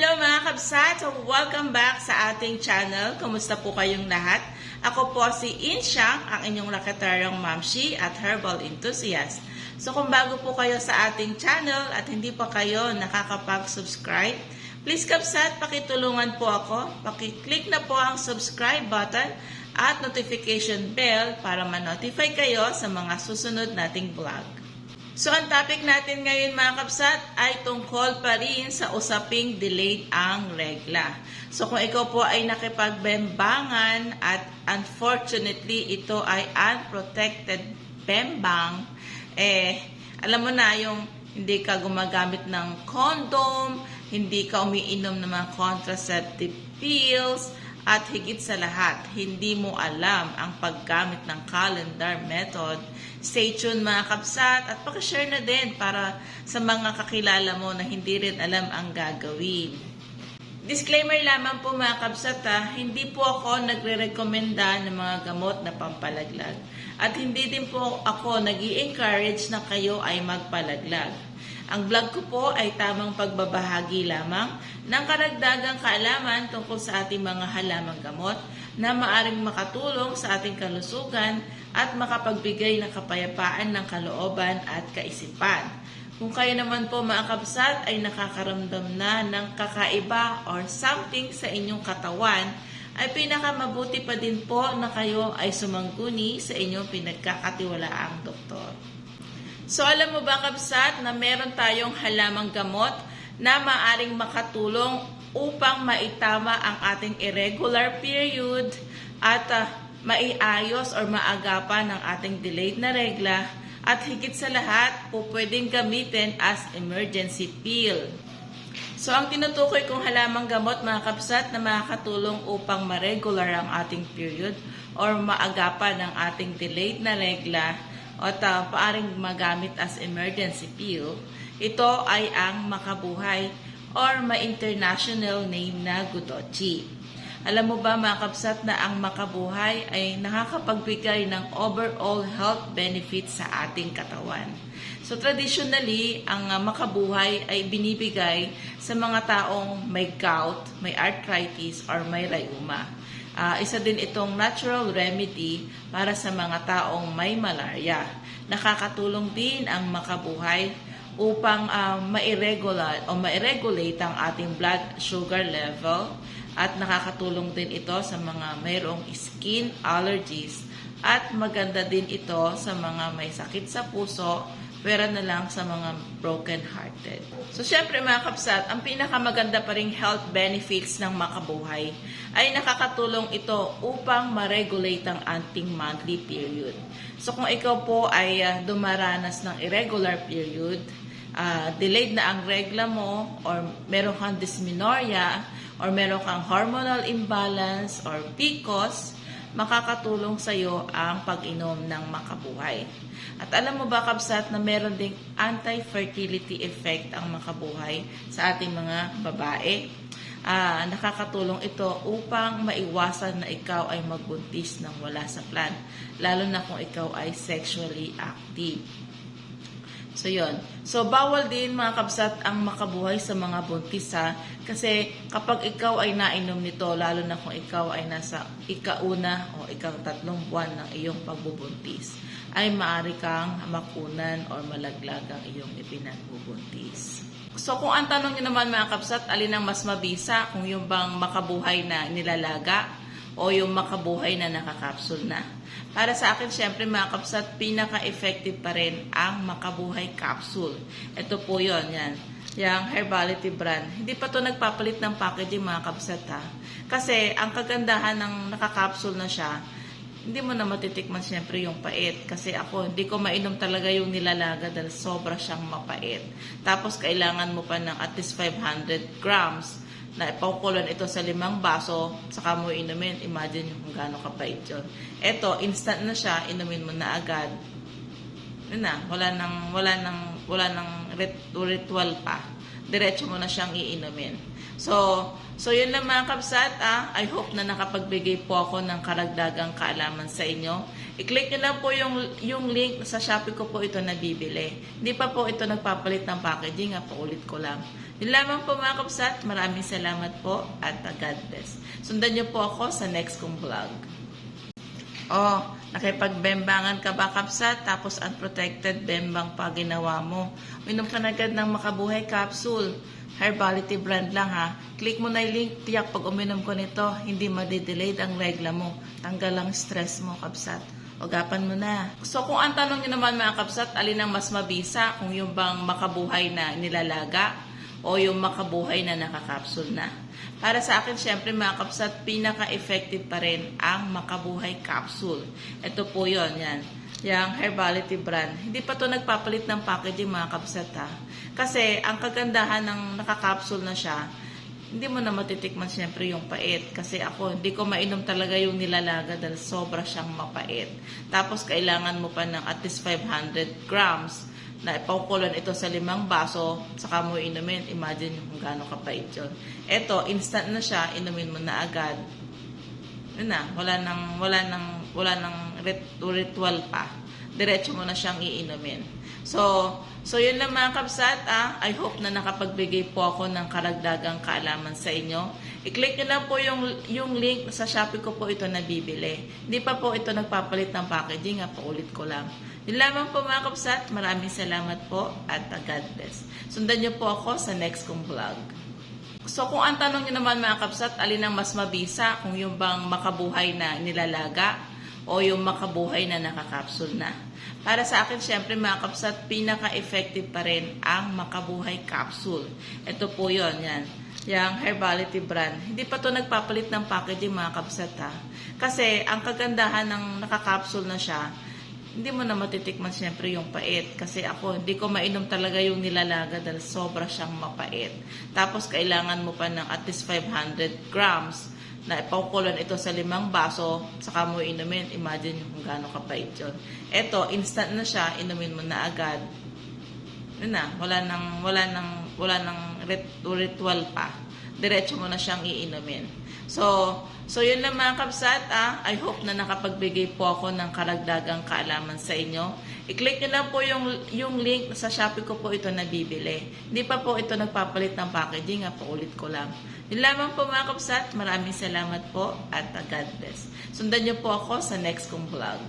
Hello mga kabsat! So, welcome back sa ating channel. Kumusta po kayong lahat? Ako po si Insyang, ang inyong lakatarang mamshi at herbal enthusiast. So kung bago po kayo sa ating channel at hindi pa kayo nakakapag-subscribe, please kabsat, pakitulungan po ako. Pakiclick na po ang subscribe button at notification bell para ma-notify kayo sa mga susunod nating vlog. So, ang topic natin ngayon mga kapsat ay tungkol pa rin sa usaping delayed ang regla. So, kung ikaw po ay nakipagbembangan at unfortunately ito ay unprotected bembang, alam mo na yung hindi ka gumagamit ng condom, hindi ka umiinom ng mga contraceptive pills, at higit sa lahat, hindi mo alam ang paggamit ng calendar method. Stay tuned mga kapsat at pakishare na din para sa mga kakilala mo na hindi rin alam ang gagawin. Disclaimer lamang po mga kapsat, hindi po ako nagre-recommenda ng mga gamot na pampalaglag. At hindi din po ako nag-i-encourage na kayo ay magpalaglag. Ang vlog ko po ay tamang pagbabahagi lamang ng karagdagang kaalaman tungkol sa ating mga halamang gamot na maaring makatulong sa ating kalusugan at makapagbigay ng kapayapaan ng kalooban at kaisipan. Kung kayo naman po mga kabsat ay nakakaramdam na ng kakaiba or something sa inyong katawan, ay pinakamabuti pa din po na kayo ay sumangguni sa inyong pinagkakatiwalaang doktor. So alam mo ba kabsat na meron tayong halamang gamot na maaring makatulong upang maitama ang ating irregular period at maiayos or maagapan ang ating delayed na regla at higit sa lahat po pwedeng gamitin as emergency pill. So ang tinutukoy kong halamang gamot mga kapsat na makakatulong upang ma-regular ang ating period or maagapan ang ating delayed na regla at paaring magamit as emergency pill, ito ay ang makabuhay or ma-international name na Gudochi. Alam mo ba mga kapsat na ang makabuhay ay nakakapagbigay ng overall health benefits sa ating katawan. So traditionally, ang makabuhay ay binibigay sa mga taong may gout, may arthritis, or may rheuma. Isa din itong natural remedy para sa mga taong may malaria. Nakakatulong din ang makabuhay upang ma-regulate ang ating blood sugar level at nakakatulong din ito sa mga mayroong skin allergies at maganda din ito sa mga may sakit sa puso pero na lang sa mga broken-hearted. So, syempre mga kapsat, ang pinakamaganda pa ring health benefits ng makabuhay ay nakakatulong ito upang ma-regulate ang ating monthly period. So, kung ikaw po ay dumaranas ng irregular period, delayed na ang regla mo, or meron kang dysmenorrhea, or meron kang hormonal imbalance, or PCOS, makakatulong sa iyo ang pag-inom ng makabuhay. At alam mo ba kabsat na meron ding anti-fertility effect ang makabuhay sa ating mga babae? Nakakatulong ito upang maiwasan na ikaw ay magbuntis ng wala sa plan, lalo na kung ikaw ay sexually active. So, yun. So, bawal din mga kabsat ang makabuhay sa mga buntis kasi kapag ikaw ay nainom nito, lalo na kung ikaw ay nasa ika-una o ika-3 buwan ng iyong pagbubuntis, ay maaari kang makunan o malaglag ang iyong ipinagbubuntis. So, kung ang tanong nyo naman mga kabsat, alin ang mas mabisa, kung yung bang makabuhay na nilalaga o yung makabuhay na nakakapsul na? Para sa akin, syempre mga kapsat, pinaka-effective pa rin ang makabuhay capsule. Ito po yun, yan. Yung Herbality brand. Hindi pa to nagpapalit ng packaging mga kapsat Kasi ang kagandahan ng nakakapsule na siya, hindi mo na matitikman syempre yung pait. Kasi ako, hindi ko mainom talaga yung nilalaga dahil sobra siyang mapait. Tapos kailangan mo pa ng at least 500 grams na ipakukulan ito sa 5 baso, saka mo inumin. Imagine kung gaano kapait yun. Ito, instant na siya, inumin mo na agad. Yun na, wala nang ritual pa. Diretso mo na siyang iinumin. So yun lang mga kabsat. I hope na nakapagbigay po ako ng karagdagang kaalaman sa inyo. I-click nyo lang po yung link sa Shopee ko po ito nabibili. Hindi pa po ito nagpapalit ng packaging. Paulit ko lang. Yun lamang po mga kapsat, maraming salamat po at God bless. Sundan niyo po ako sa next kong vlog. Oh, nakipagbembangan ka ba kapsat tapos unprotected bembang pa ginawa mo? Uminom ka na agad ng Makabuhay Capsule. Herbality brand lang ha. Click mo na yung link, tiyak pag uminom ko nito, hindi madidelayed ang regla mo. Tanggal ang stress mo kapsat. Ugapan mo na. So kung ang tanong nyo naman mga kapsat, alin ang mas mabisa? Kung yung bang Makabuhay na nilalaga o yung Makabuhay na nakakapsul na? Para sa akin, syempre mga kapsat, pinaka-effective pa rin ang Makabuhay Capsule. Ito po yun, yan. Yung Herbality brand. Hindi pa to nagpapalit ng packaging mga kapsat ha. Kasi ang kagandahan ng nakakapsul na siya, hindi mo na matitikman syempre yung pait. Kasi ako, hindi ko mainom talaga yung nilalaga dahil sobra siyang mapait. Tapos kailangan mo pa ng at least 500 grams na ipaukulan ito sa 5 baso, saka mo inumin. Imagine kung gaano kapait yun. Ito, instant na siya, inumin mo na agad. Yun na, wala nang ritual pa. Diretso mo na siyang iinumin. So yun lang mga kapsat. I hope na nakapagbigay po ako ng karagdagang kaalaman sa inyo. I-click nyo lang po yung link sa Shopee ko po ito nabibili. Hindi pa po ito nagpapalit ng packaging. Paulit ko lang. Yun lamang po mga kapsat. Maraming salamat po at God bless. Sundan nyo po ako sa next kong vlog. So kung ang tanong nyo naman mga kapsat, alin ang mas mabisa? Kung yung bang Makabuhay na nilalaga o yung Makabuhay na nakakapsul na? Para sa akin, syempre mga kapsat, pinaka-effective pa rin ang Makabuhay Capsule. Ito po yun, yan. Yung Herbality brand. Hindi pa to nagpapalit ng packaging mga kapsat ha. Kasi ang kagandahan ng nakakapsul na siya, hindi mo na matitikman syempre yung pait. Kasi ako, hindi ko mainom talaga yung nilalaga dahil sobra siyang mapait. Tapos kailangan mo pa ng at least 500 grams na ipaukulan ito sa 5 baso, saka mo inumin. Imagine kung gaano kapait yun. Ito, instant na siya, inumin mo na agad. Yun na, wala nang ritual pa. Diretso mo na siyang iinumin. So yun lang mga kapsat. I hope na nakapagbigay po ako ng karagdagang kaalaman sa inyo. I-click nyo lang po yung link sa Shopee ko po ito nabibili. Hindi pa po ito nagpapalit ng packaging. Paulit ko lang. Yun lamang po mga kapsat. Maraming salamat po at God bless. Sundan nyo po ako sa next kong vlog.